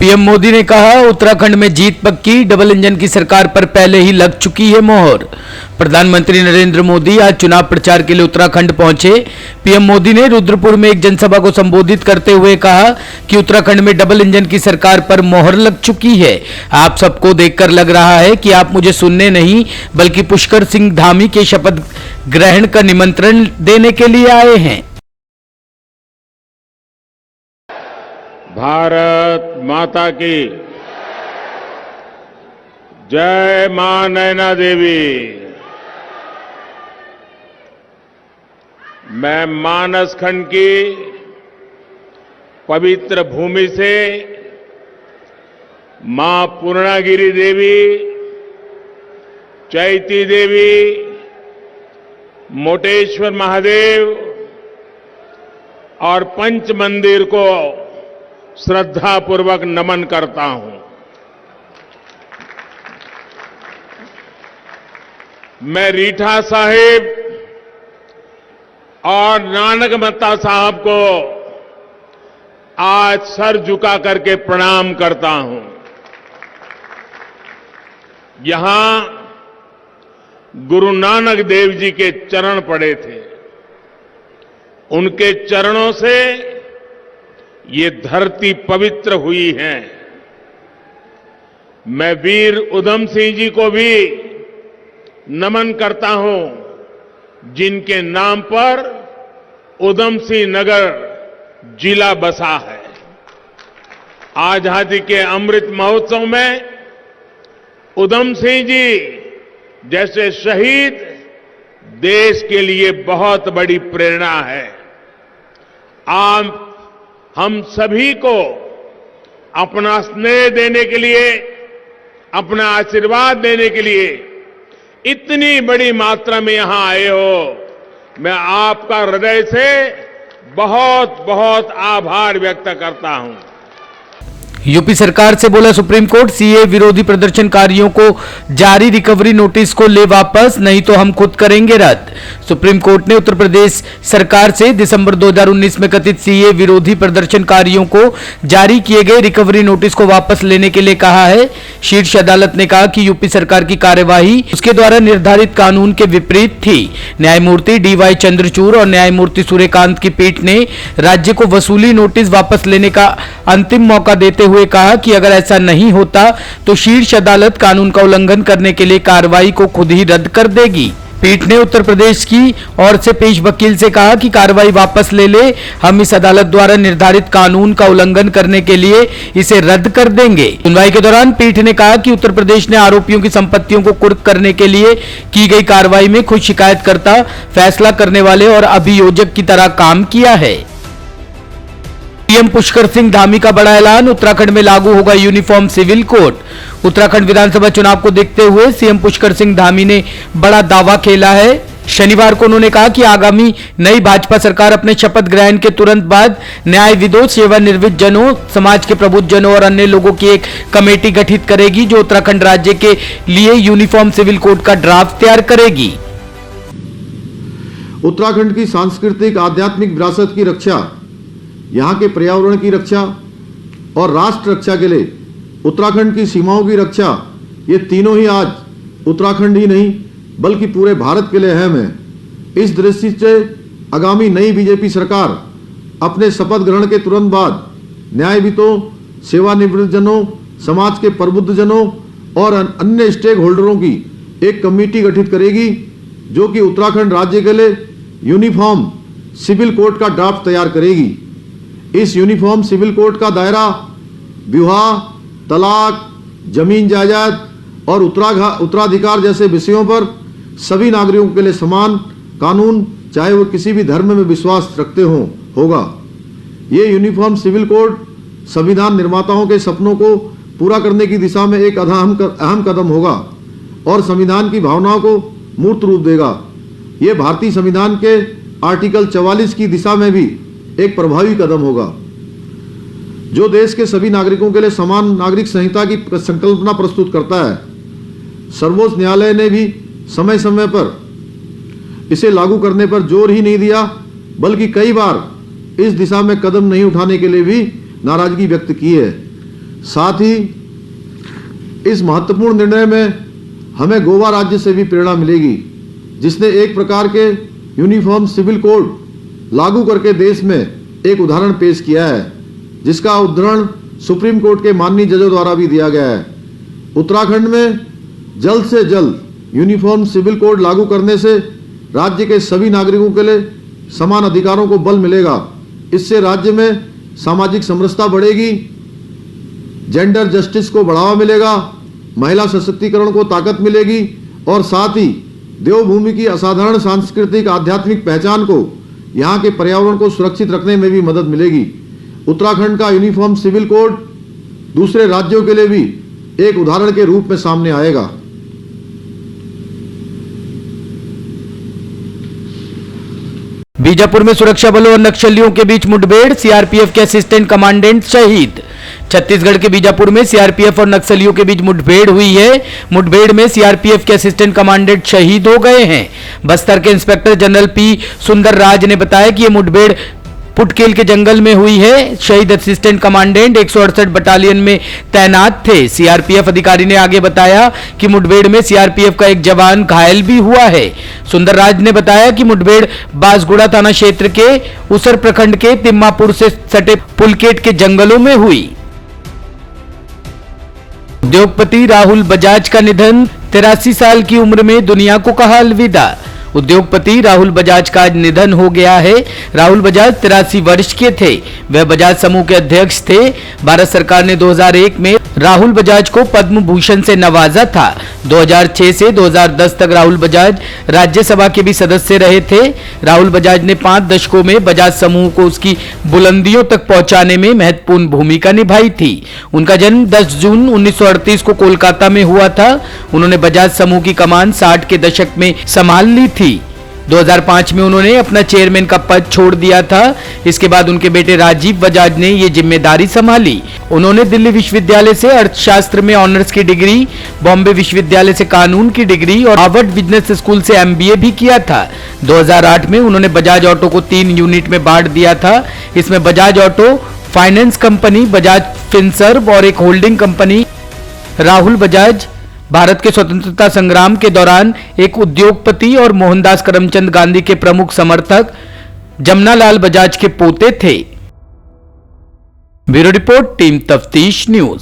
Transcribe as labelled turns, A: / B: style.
A: PM Modi ने कहा, उत्तराखंड में जीत पक्की, डबल इंजन की सरकार पर पहले ही लग चुकी है मोहर। प्रधानमंत्री नरेंद्र मोदी आज चुनाव प्रचार के लिए उत्तराखंड पहुंचे। पीएम मोदी ने रुद्रपुर में एक जनसभा को संबोधित करते हुए कहा कि उत्तराखंड में डबल इंजन की सरकार पर मोहर लग चुकी है। आप सबको देखकर लग रहा है कि आप मुझे सुनने नहीं बल्कि पुष्कर सिंह धामी के शपथ ग्रहण का निमंत्रण देने के लिए आए हैं।
B: भारत माता की जय। मां नैना देवी। मैं मानस खंड की पवित्र भूमि से मां पूर्णागिरी देवी, चैती देवी, मोटेश्वर महादेव और पंच मंदिर को श्रद्धापूर्वक नमन करता हूं। मैं रीठा साहिब और नानक मत्ता साहब को आज सर झुका करके प्रणाम करता हूं। यहां गुरु नानक देव जी के चरण पड़े थे। उनके चरणों से ये धरती पवित्र हुई है। मैं वीर उधम सिंह जी को भी नमन करता हूं, जिनके नाम पर उधम सिंह नगर जिला बसा है। आजादी के अमृत महोत्सव में उधम सिंह जी जैसे शहीद देश के लिए बहुत बड़ी प्रेरणा है। आप हम सभी को अपना स्नेह देने के लिए, अपना आशीर्वाद देने के लिए इतनी बड़ी मात्रा में यहां आए हो, मैं आपका हृदय से बहुत बहुत आभार व्यक्त करता हूं।
A: यूपी सरकार से बोला सुप्रीम कोर्ट, सीए विरोधी प्रदर्शनकारियों को जारी रिकवरी नोटिस को ले वापस, नहीं तो हम खुद करेंगे रद्द। सुप्रीम कोर्ट ने उत्तर प्रदेश सरकार से दिसंबर 2019 में कथित सीए विरोधी प्रदर्शनकारियों को जारी किए गए रिकवरी नोटिस को वापस लेने के लिए कहा है। शीर्ष अदालत ने कहा कि यूपी सरकार की कार्यवाही उसके द्वारा निर्धारित कानून के विपरीत थी। न्यायमूर्ति डीवाई चंद्रचूड़ और न्यायमूर्ति सूर्यकांत की पीठ ने राज्य को वसूली नोटिस वापस लेने का अंतिम मौका देते हुए कहा कि अगर ऐसा नहीं होता तो शीर्ष अदालत कानून का उल्लंघन करने के लिए कार्रवाई को खुद ही रद्द कर देगी। पीठ ने उत्तर प्रदेश की ओर से पेश वकील से कहा कि कार्रवाई वापस ले ले, हम इस अदालत द्वारा निर्धारित कानून का उल्लंघन करने के लिए इसे रद्द कर देंगे। सुनवाई के दौरान पीठ ने कहा कि उत्तर प्रदेश ने आरोपियों की संपत्तियों को कुर्क करने के लिए की गई कार्रवाई में खुद शिकायतकर्ता, फैसला करने वाले और अभियोजक की तरह काम किया है। पीएम पुष्कर सिंह धामी का बड़ा ऐलान, उत्तराखंड में लागू होगा यूनिफॉर्म सिविल कोड। उत्तराखंड विधानसभा चुनाव को देखते हुए सीएम पुष्कर सिंह धामी ने बड़ा दावा खेला है। शनिवार को उन्होंने कहा कि आगामी नई भाजपा सरकार अपने शपथ ग्रहण के तुरंत बाद न्यायविदों, सेवानिवृत्त जनों, समाज के प्रबुद्ध जनों और अन्य लोगों की एक कमेटी गठित करेगी जो उत्तराखंड राज्य के लिए यूनिफॉर्म सिविल कोड का ड्राफ्ट तैयार करेगी।
C: उत्तराखंड की सांस्कृतिक आध्यात्मिक विरासत की रक्षा, यहाँ के पर्यावरण की रक्षा और राष्ट्र रक्षा के लिए उत्तराखंड की सीमाओं की रक्षा, ये तीनों ही आज उत्तराखंड ही नहीं बल्कि पूरे भारत के लिए अहम है। इस दृष्टि से आगामी नई बीजेपी सरकार अपने शपथ ग्रहण के तुरंत बाद न्यायविदों, सेवानिवृत्त जनों, समाज के प्रबुद्ध जनों और अन्य स्टेक होल्डरों की एक कमेटी गठित करेगी जो कि उत्तराखंड राज्य के लिए यूनिफॉर्म सिविल कोड का ड्राफ्ट तैयार करेगी। इस यूनिफॉर्म सिविल कोड का दायरा विवाह, तलाक, जमीन जायदाद और उत्तराधिकार जैसे विषयों पर सभी नागरिकों के लिए समान कानून, चाहे वो किसी भी धर्म में विश्वास रखते हों, होगा। ये यूनिफॉर्म सिविल कोड संविधान निर्माताओं के सपनों को पूरा करने की दिशा में एक अहम कदम होगा और संविधान की भावनाओं को मूर्त रूप देगा। ये भारतीय संविधान के आर्टिकल 44 की दिशा में भी एक प्रभावी कदम होगा जो देश के सभी नागरिकों के लिए समान नागरिक संहिता की संकल्पना प्रस्तुत करता है। सर्वोच्च न्यायालय ने भी समय समय पर इसे लागू करने पर जोर ही नहीं दिया बल्कि कई बार इस दिशा में कदम नहीं उठाने के लिए भी नाराजगी व्यक्त की है। साथ ही इस महत्वपूर्ण निर्णय में हमें गोवा राज्य से भी प्रेरणा मिलेगी, जिसने एक प्रकार के यूनिफॉर्म सिविल कोड लागू करके देश में एक उदाहरण पेश किया है, जिसका उद्धरण सुप्रीम कोर्ट के माननीय जजों द्वारा भी दिया गया है। उत्तराखंड में जल्द से जल्द यूनिफॉर्म सिविल कोड लागू करने से राज्य के सभी नागरिकों के लिए समान अधिकारों को बल मिलेगा। इससे राज्य में सामाजिक समरसता बढ़ेगी, जेंडर जस्टिस को बढ़ावा मिलेगा, महिला सशक्तिकरण को ताकत मिलेगी और साथ ही देवभूमि की असाधारण सांस्कृतिक आध्यात्मिक पहचान को, यहाँ के पर्यावरण को सुरक्षित रखने में भी मदद मिलेगी। उत्तराखंड का यूनिफॉर्म सिविल कोड दूसरे राज्यों के लिए भी एक उदाहरण के रूप में सामने आएगा।
A: बीजापुर में सुरक्षा बलों और नक्सलियों के बीच मुठभेड़, सीआरपीएफ के असिस्टेंट कमांडेंट शहीद। छत्तीसगढ़ के बीजापुर में सीआरपीएफ और नक्सलियों के बीच मुठभेड़ हुई है। मुठभेड़ में सीआरपीएफ के असिस्टेंट कमांडेंट शहीद हो गए हैं। बस्तर के इंस्पेक्टर जनरल पी सुंदर राज ने बताया कि यह मुठभेड़ पुटकेल के जंगल में हुई है। शहीद असिस्टेंट कमांडेंट 168 बटालियन में तैनात थे। सीआरपीएफ अधिकारी ने आगे बताया कि मुठभेड़ में सीआरपीएफ का एक जवान घायल भी हुआ है। सुंदर राज ने बताया कि मुठभेड़ बांसगुड़ा थाना क्षेत्र के उसर प्रखंड के तिम्मापुर से सटे पुलकेट के जंगलों में हुई। उद्योगपति राहुल बजाज का निधन, 83 साल की उम्र में दुनिया को कहा अलविदा। उद्योगपति राहुल बजाज का आज निधन हो गया है। राहुल बजाज 83 वर्ष के थे। वह बजाज समूह के अध्यक्ष थे। भारत सरकार ने 2001 में राहुल बजाज को पद्म भूषण से नवाजा था। 2006 से 2010 तक राहुल बजाज राज्यसभा के भी सदस्य रहे थे। राहुल बजाज ने 5 दशकों में बजाज समूह को उसकी बुलंदियों तक पहुंचाने में महत्वपूर्ण भूमिका निभाई थी। उनका जन्म 10 जून 1938 को कोलकाता में हुआ था। उन्होंने बजाज समूह की कमान 60 के दशक में संभाल ली थी। 2005 में उन्होंने अपना चेयरमैन का पद छोड़ दिया था। इसके बाद उनके बेटे राजीव बजाज ने ये जिम्मेदारी संभाली। उन्होंने दिल्ली विश्वविद्यालय से अर्थशास्त्र में ऑनर्स की डिग्री, बॉम्बे विश्वविद्यालय से कानून की डिग्री और हार्वर्ड बिजनेस स्कूल से एमबीए भी किया था। 2008 में उन्होंने बजाज ऑटो को 3 यूनिट में बांट दिया था। इसमें Bajaj auto finance company, Bajaj Finserv और एक होल्डिंग कंपनी। राहुल बजाज भारत के स्वतंत्रता संग्राम के दौरान एक उद्योगपति और मोहनदास करमचंद गांधी के प्रमुख समर्थक जमनालाल बजाज के पोते थे। ब्यूरो रिपोर्ट, टीम तफ्तीश न्यूज।